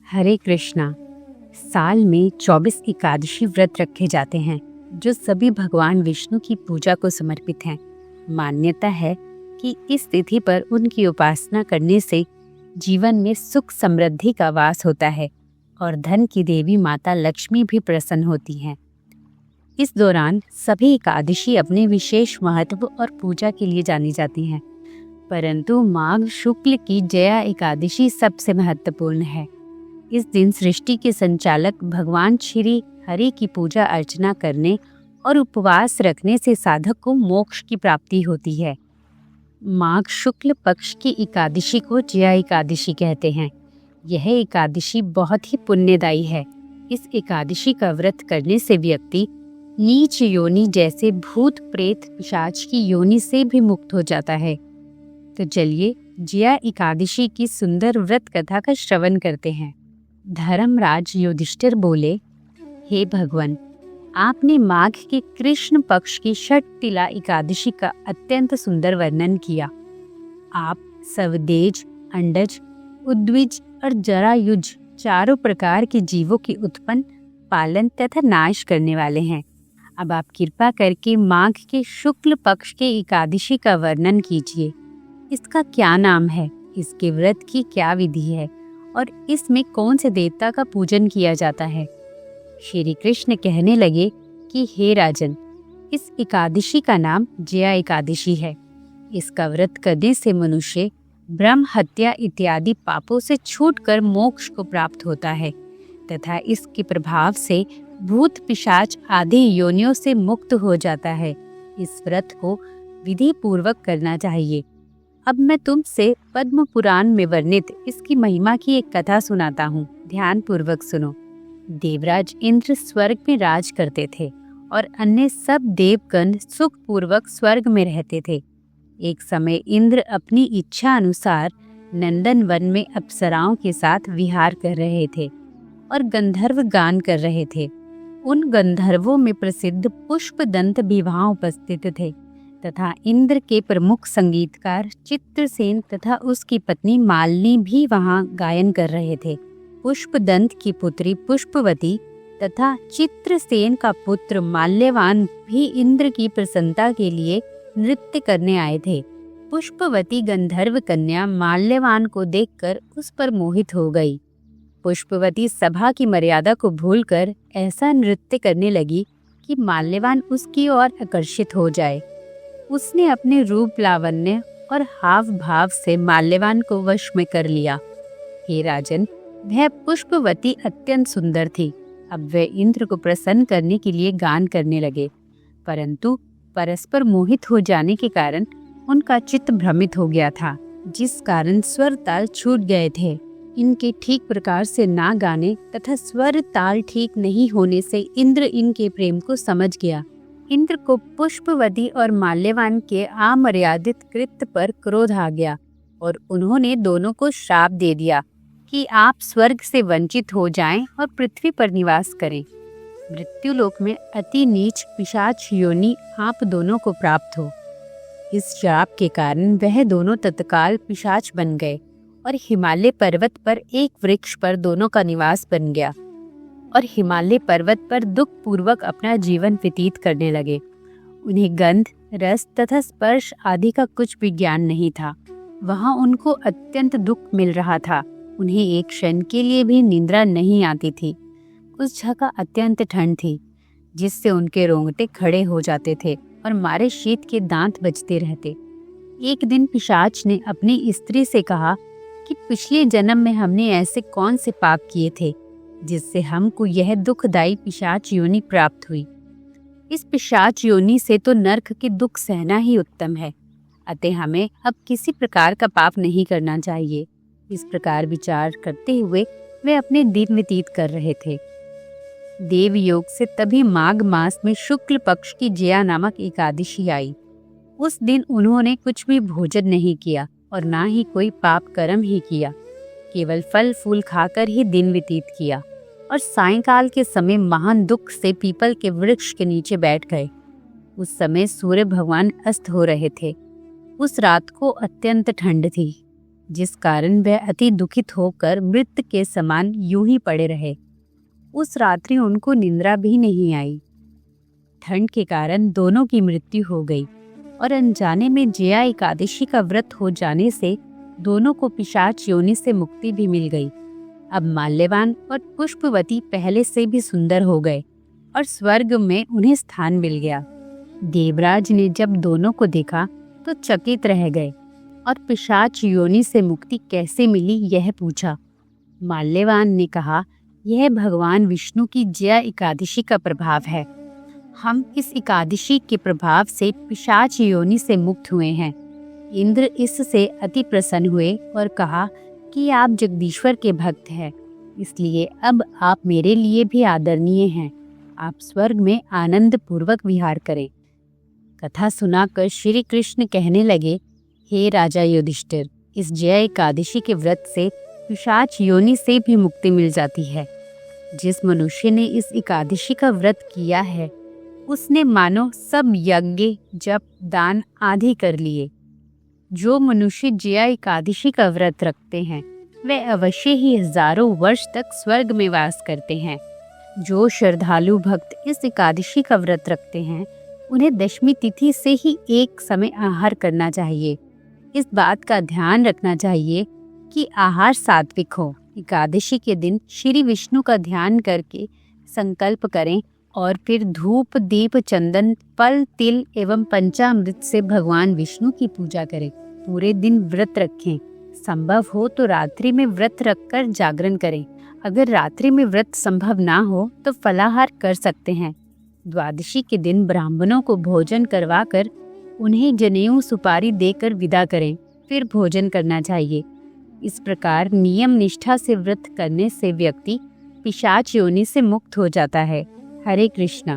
हरे कृष्णा। साल में 24 एकादशी व्रत रखे जाते हैं जो सभी भगवान विष्णु की पूजा को समर्पित हैं। मान्यता है कि इस तिथि पर उनकी उपासना करने से जीवन में सुख समृद्धि का वास होता है और धन की देवी माता लक्ष्मी भी प्रसन्न होती हैं। इस दौरान सभी एकादशी अपने विशेष महत्व और पूजा के लिए जानी जाती हैं, परंतु माघ शुक्ल की जया एकादशी सबसे महत्वपूर्ण है। इस दिन सृष्टि के संचालक भगवान श्री हरि की पूजा अर्चना करने और उपवास रखने से साधक को मोक्ष की प्राप्ति होती है। माघ शुक्ल पक्ष की एकादशी को जया एकादशी कहते हैं। यह एकादशी बहुत ही पुण्यदायी है। इस एकादशी का व्रत करने से व्यक्ति नीच योनि जैसे भूत प्रेत पिशाच की योनि से भी मुक्त हो जाता है। तो चलिए जया एकादशी की सुंदर व्रत कथा का श्रवण करते हैं। धर्मराज युधिष्ठिर बोले, हे भगवान, आपने माघ के कृष्ण पक्ष की षटतिला एकादशी का अत्यंत सुंदर वर्णन किया। आप स्वदेज, अंडज, उद्विज और जरायुज चारों प्रकार के जीवों के उत्पन्न, पालन तथा नाश करने वाले हैं। अब आप कृपा करके माघ के शुक्ल पक्ष के एकादशी का वर्णन कीजिए। इसका क्या नाम है, इसके व्रत की क्या विधि है और इसमें कौन से देवता का पूजन किया जाता है। श्री कृष्ण कहने लगे कि हे राजन, इस एकादशी का नाम जया एकादशी है। इसका व्रत करने से मनुष्य ब्रह्म हत्या इत्यादि पापों से छूटकर मोक्ष को प्राप्त होता है तथा इसके प्रभाव से भूत पिशाच आदि योनियों से मुक्त हो जाता है। इस व्रत को विधि पूर्वक करना चाहिए। अब मैं तुमसे पद्म पुराण में वर्णित इसकी महिमा की एक कथा सुनाता हूँ। ध्यान पूर्वक सुनो। देवराज इंद्र स्वर्ग में राज करते थे और अन्य सब देवगण सुख पूर्वक स्वर्ग में रहते थे। एक समय इंद्र अपनी इच्छा अनुसार नंदन वन में अप्सराओं के साथ विहार कर रहे थे और गंधर्व गान कर रहे थे। उन गंधर्वों में प्रसिद्ध पुष्पदंत भी वहाँ उपस्थित थे तथा इंद्र के प्रमुख संगीतकार चित्रसेन तथा उसकी पत्नी मालिनी भी वहाँ गायन कर रहे थे। पुष्पदंत की पुत्री पुष्पवती तथा चित्रसेन का पुत्र माल्यवान भी इंद्र की प्रसन्नता के लिए नृत्य करने आए थे। पुष्पवती गंधर्व कन्या माल्यवान को देखकर उस पर मोहित हो गई। पुष्पवती सभा की मर्यादा को भूलकर ऐसा नृत्य करने लगी कि माल्यवान उसकी ओर आकर्षित हो जाए। उसने अपने रूप लावण्य और हाव भाव से माल्यवान को वश में कर लिया। हे राजन, वह पुष्पवती अत्यंत सुंदर थी। अब वे इंद्र को प्रसन्न करने के लिए गान करने लगे, परंतु परस्पर मोहित हो जाने के कारण उनका चित्त भ्रमित हो गया था, जिस कारण स्वर ताल छूट गए थे। इनके ठीक प्रकार से ना गाने तथा स्वर ताल ठीक नहीं होने से इंद्र इनके प्रेम को समझ गया। इंद्र को पुष्पवती और माल्यवान के अमर्यादित कृत्य पर क्रोध आ गया और उन्होंने दोनों को श्राप दे दिया कि आप स्वर्ग से वंचित हो जाएं और पृथ्वी पर निवास करें। मृत्युलोक में अति नीच पिशाच योनि आप दोनों को प्राप्त हो। इस श्राप के कारण वह दोनों तत्काल पिशाच बन गए और हिमालय पर्वत पर एक वृक्ष पर दोनों का निवास बन गया और हिमालय पर्वत पर दुख पूर्वक अपना जीवन व्यतीत करने लगे। उन्हें गंध, रस तथा स्पर्श आदि का कुछ भी ज्ञान नहीं था। वहाँ उनको अत्यंत दुख मिल रहा था। उन्हें एक क्षण के लिए भी निद्रा नहीं आती थी। उस जगह अत्यंत ठंड थी, जिससे उनके रोंगटे खड़े हो जाते थे और मारे शीत के दांत बजते रहते। एक दिन पिशाच ने अपनी स्त्री से कहा कि पिछले जन्म में हमने ऐसे कौन से पाप किए थे जिससे हमको यह दुखदायी पिशाच योनि प्राप्त हुई। इस पिशाच योनि से तो नरक के दुख सहना ही उत्तम है, अतः हमें अब किसी प्रकार का पाप नहीं करना चाहिए। इस प्रकार विचार करते हुए वे अपने दिन व्यतीत कर रहे थे। देव योग से तभी माघ मास में शुक्ल पक्ष की जया नामक एकादशी आई। उस दिन उन्होंने कुछ भी भोजन नहीं किया और ना ही कोई पाप कर्म ही किया, केवल फल फूल खाकर ही दिन व्यतीत किया और सायंकाल के समय महान दुख से पीपल के वृक्ष के नीचे बैठ गए। उस समय सूर्य भगवान अस्त हो रहे थे। उस रात को अत्यंत ठंड थी। जिस कारण वह अति दुखित होकर मृत के समान यूं ही पड़े रहे। उस रात्रि उनको निंद्रा भी नहीं आई। ठंड के कारण दोनों की मृत्यु हो गई और अनजाने में जया एकादशी का व्रत हो जाने से दोनों को पिशाच योनि से मुक्ति भी मिल गई। अब माल्यवान और पुष्पवती पहले से भी सुंदर हो गए और स्वर्ग में उन्हें स्थान मिल गया। देवराज ने जब दोनों को देखा तो चकित रह गए और पिशाच योनि से मुक्ति कैसे मिली यह पूछा। माल्यवान ने कहा, यह भगवान विष्णु की जया एकादशी का प्रभाव है। हम इस एकादशी के प्रभाव से पिशाच योनि से मुक्त हुए हैं। इंद्र इससे अति प्रसन्न हुए और कहा कि आप जगदीश्वर के भक्त हैं, इसलिए अब आप मेरे लिए भी आदरणीय हैं। आप स्वर्ग में आनंद पूर्वक विहार करें। कथा सुनाकर श्री कृष्ण कहने लगे, हे राजा युधिष्ठिर, इस जया एकादशी के व्रत से पिशाच योनि से भी मुक्ति मिल जाती है। जिस मनुष्य ने इस एकादशी का व्रत किया है उसने मानो सब यज्ञ जप दान आदि कर लिए। जो मनुष्य जया एकादशी का व्रत रखते हैं वे अवश्य ही हजारों वर्ष तक स्वर्ग में वास करते हैं। जो श्रद्धालु भक्त इस एकादशी का व्रत रखते हैं उन्हें दशमी तिथि से ही एक समय आहार करना चाहिए। इस बात का ध्यान रखना चाहिए कि आहार सात्विक हो। एकादशी के दिन श्री विष्णु का ध्यान करके संकल्प करें और फिर धूप दीप चंदन फल तिल एवं पंचामृत से भगवान विष्णु की पूजा करें। पूरे दिन व्रत रखें। संभव हो तो रात्रि में व्रत रखकर जागरण करें। अगर रात्रि में व्रत संभव ना हो तो फलाहार कर सकते हैं। द्वादशी के दिन ब्राह्मणों को भोजन करवाकर उन्हें जनेऊ सुपारी देकर विदा करें, फिर भोजन करना चाहिए। इस प्रकार नियम निष्ठा से व्रत करने से व्यक्ति पिशाच योनि से मुक्त हो जाता है। हरे कृष्णा।